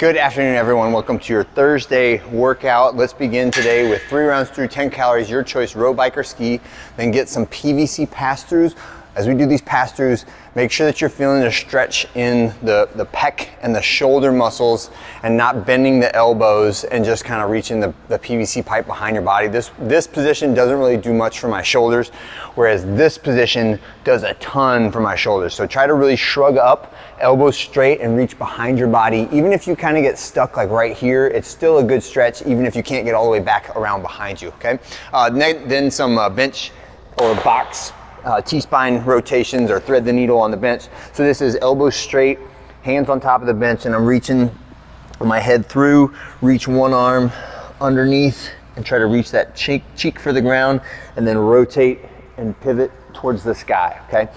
Good afternoon, everyone. Welcome to your Thursday workout. Let's begin today with 3 rounds through 10 calories, your choice, row, bike, or ski. Then get some PVC pass-throughs. As we do these pass-throughs, make sure that you're feeling a stretch in the pec and the shoulder muscles and not bending the elbows and just kind of reaching the PVC pipe behind your body. This position doesn't really do much for my shoulders, whereas this position does a ton for my shoulders. So try to really shrug up, elbows straight, and reach behind your body. Even if you kind of get stuck like right here, it's still a good stretch, even if you can't get all the way back around behind you, okay? Then some bench or box T-spine rotations or thread the needle on the bench. So this is elbows straight, hands on top of the bench, and I'm reaching my head through, reach one arm underneath and try to reach that cheek for the ground, and then rotate and pivot towards the sky, okay?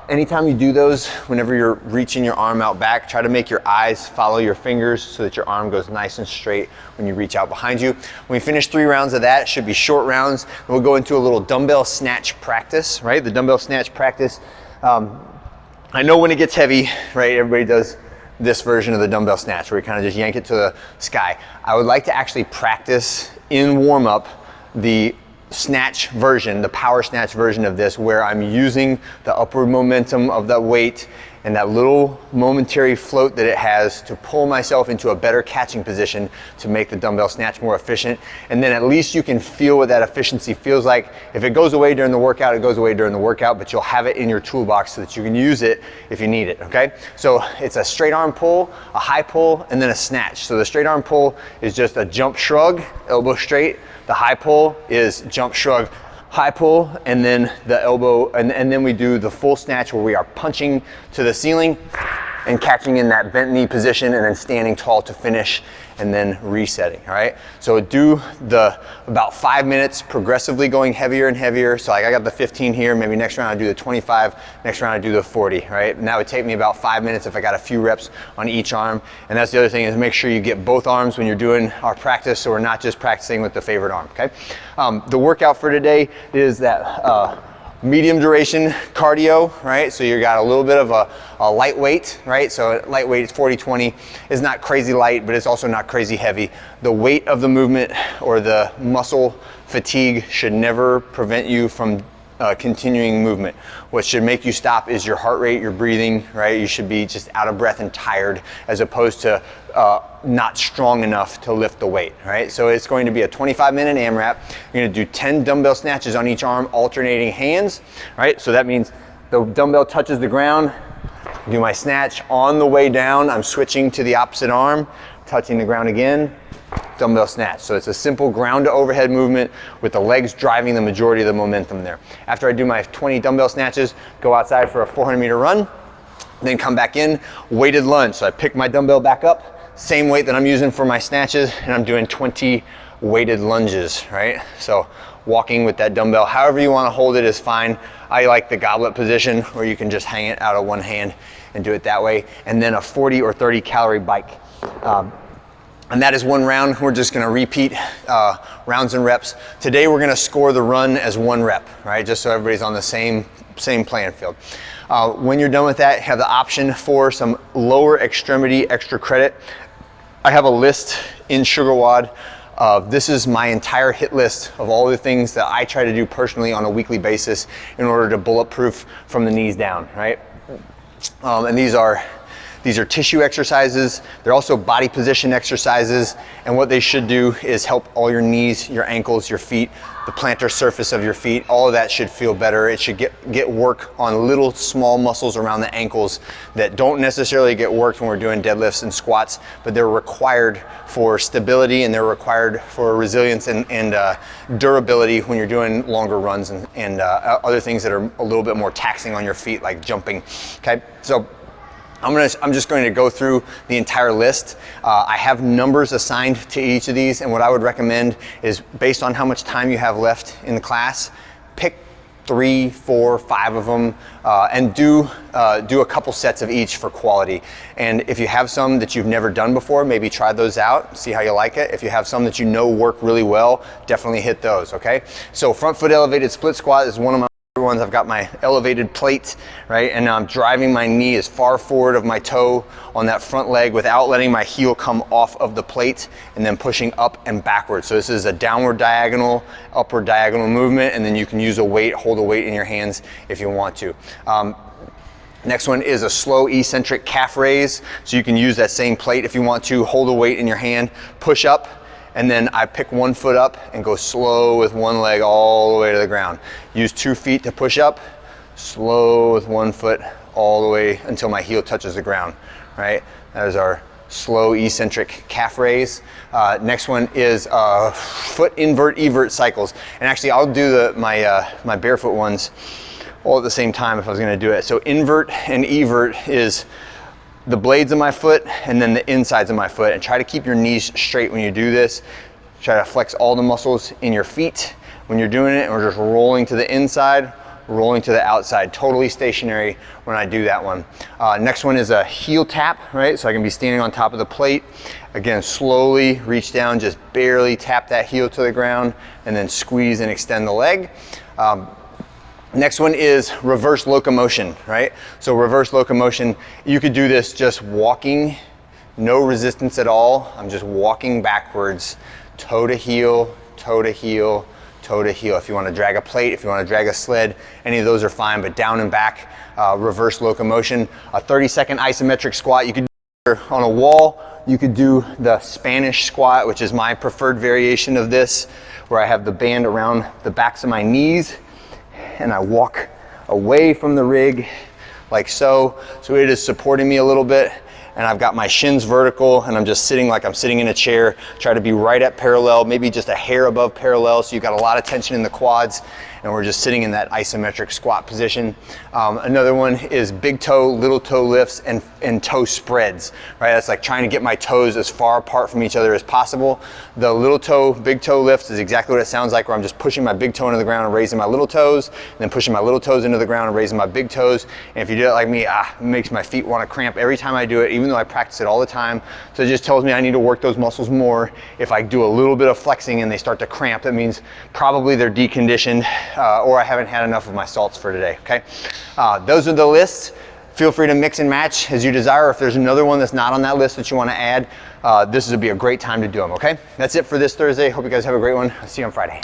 Anytime you do those, whenever you're reaching your arm out back, try to make your eyes follow your fingers so that your arm goes nice and straight when you reach out behind you. When we finish 3 rounds of that, it should be short rounds. We'll go into a little dumbbell snatch practice, right? The dumbbell snatch practice. I know when it gets heavy, right? Everybody does this version of the dumbbell snatch where you kind of just yank it to the sky. I would like to actually practice in warm up the snatch version, the power snatch version of this, where I'm using the upward momentum of that weight and that little momentary float that it has to pull myself into a better catching position to make the dumbbell snatch more efficient. And then at least you can feel what that efficiency feels like. If it goes away during the workout, it goes away during the workout, but you'll have it in your toolbox so that you can use it if you need it, okay? So it's a straight arm pull, a high pull, and then a snatch. So the straight arm pull is just a jump shrug, elbow straight. The high pull is jump shrug, high pull, and then the elbow, and then we do the full snatch where we are punching to the ceiling and catching in that bent knee position and then standing tall to finish and then resetting, all right? So do about 5 minutes progressively going heavier and heavier. So like I got the 15 here, maybe next round I do the 25, next round I do the 40, right? And that would take me about 5 minutes if I got a few reps on each arm. And that's the other thing, is make sure you get both arms when you're doing our practice, so we're not just practicing with the favorite arm, okay? The workout for today is that medium duration cardio, right? So you got a little bit of a lightweight, right? So lightweight is 40-20, is not crazy light, but it's also not crazy heavy. The weight of the movement or the muscle fatigue should never prevent you from continuing movement. What should make you stop is your heart rate, your breathing, right? You should be just out of breath and tired, as opposed to not strong enough to lift the weight, right? So it's going to be a 25-minute AMRAP. You're gonna do 10 dumbbell snatches on each arm, alternating hands, right? So that means the dumbbell touches the ground, do my snatch. On the way down, I'm switching to the opposite arm, touching the ground again, dumbbell snatch. So it's a simple ground to overhead movement with the legs driving the majority of the momentum there. After I do my 20 dumbbell snatches, go outside for a 400-meter run, then come back in, weighted lunge. So I pick my dumbbell back up, same weight that I'm using for my snatches, and I'm doing 20 weighted lunges, right? So walking with that dumbbell, however you want to hold it is fine. I like the goblet position where you can just hang it out of one hand and do it that way. And then a 40 or 30 calorie bike. And that is 1 round. We're just gonna repeat rounds and reps. Today we're gonna score the run as 1 rep, right? Just so everybody's on the same playing field. When you're done with that, have the option for some lower extremity extra credit. I have a list in SugarWOD. This is my entire hit list of all the things that I try to do personally on a weekly basis in order to bulletproof from the knees down, right? And these are tissue exercises. They're also body position exercises, and what they should do is help all your knees, your ankles, your feet, the plantar surface of your feet. All of that should feel better. It should get work on little small muscles around the ankles that don't necessarily get worked when we're doing deadlifts and squats, but they're required for stability, and they're required for resilience and durability when you're doing longer runs and other things that are a little bit more taxing on your feet, like jumping, okay? So I'm just going to go through the entire list. I have numbers assigned to each of these, and what I would recommend is, based on how much time you have left in the class, pick 3, 4, 5 of them, and do a couple sets of each for quality. And if you have some that you've never done before, maybe try those out, see how you like it. If you have some that you know work really well, definitely hit those, okay? So front foot elevated split squat is one of my ones, I've got my elevated plate, right? And now I'm driving my knee as far forward of my toe on that front leg without letting my heel come off of the plate, and then pushing up and backwards. So this is a downward diagonal, upward diagonal movement, and then you can use a weight, hold a weight in your hands if you want to. Next one is a slow eccentric calf raise. So you can use that same plate if you want to, hold a weight in your hand, push up, and then I pick one foot up and go slow with one leg all the way to the ground. Use 2 feet to push up, slow with 1 foot all the way until my heel touches the ground, right? That is our slow eccentric calf raise. Next one is foot invert evert cycles. And actually I'll do my barefoot ones all at the same time if I was gonna do it. So invert and evert is the blades of my foot and then the insides of my foot, and try to keep your knees straight when you do this. Try to flex all the muscles in your feet when you're doing it, and we're just rolling to the inside, rolling to the outside, totally stationary when I do that one. Next one is a heel tap, right? So I can be standing on top of the plate. Again, slowly reach down, just barely tap that heel to the ground, and then squeeze and extend the leg. Next one is reverse locomotion, right? So reverse locomotion, you could do this just walking, no resistance at all. I'm just walking backwards, toe to heel, toe to heel, toe to heel. If you want to drag a plate, if you want to drag a sled, any of those are fine, but down and back, reverse locomotion. A 30-second isometric squat, you could do on a wall. You could do the Spanish squat, which is my preferred variation of this, where I have the band around the backs of my knees, and I walk away from the rig like so. So it is supporting me a little bit, and I've got my shins vertical, and I'm just sitting like I'm sitting in a chair. Try to be right at parallel, maybe just a hair above parallel, so you've got a lot of tension in the quads, and we're just sitting in that isometric squat position. Another one is big toe, little toe lifts, and toe spreads, right? That's like trying to get my toes as far apart from each other as possible. The little toe, big toe lifts is exactly what it sounds like, where I'm just pushing my big toe into the ground and raising my little toes, and then pushing my little toes into the ground and raising my big toes. And if you do it like me, it makes my feet want to cramp every time I do it, even though I practice it all the time. So it just tells me I need to work those muscles more. If I do a little bit of flexing and they start to cramp, that means probably they're deconditioned, or I haven't had enough of my salts for today, okay? Those are the lists. Feel free to mix and match as you desire. If there's another one that's not on that list that you want to add, this would be a great time to do them, okay? That's it for this Thursday. Hope you guys have a great one. I'll see you on Friday.